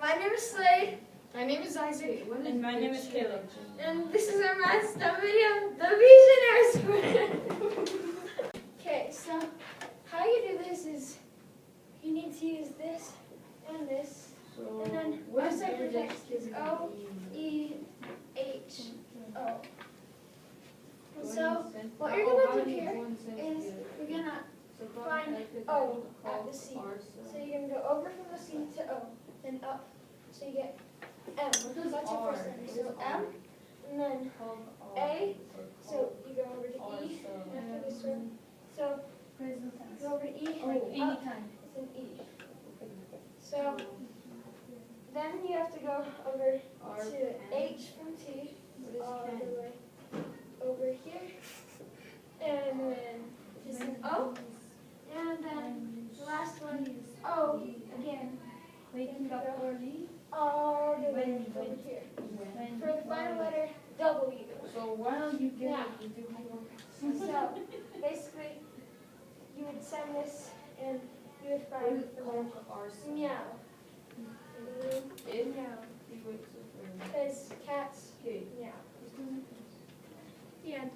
My name is Slade. My name is Isaac. And my name is Caleb. And this is our math STEM video, the vigenère square. Okay, so how you do this is you need to use this and this. So, And then our ciphertext is O, E, H, O. And so what you're going to do here is you're going to find O at the C. So you're going to go over from the C to O, then up. So you get M. That's your first letter. So M, and then A. So you go over to E after this one. So you go over to E, up, it's an E. So then you have to go over to H from T, all the way over here, and then just an O, and then the last one is O again. waking up early. All the way over here. For the final letter, W. So why don't you get Yeah. it? Do homework? So basically, you would send this and you would find the letter meow. Meow. Because cats meow. The end.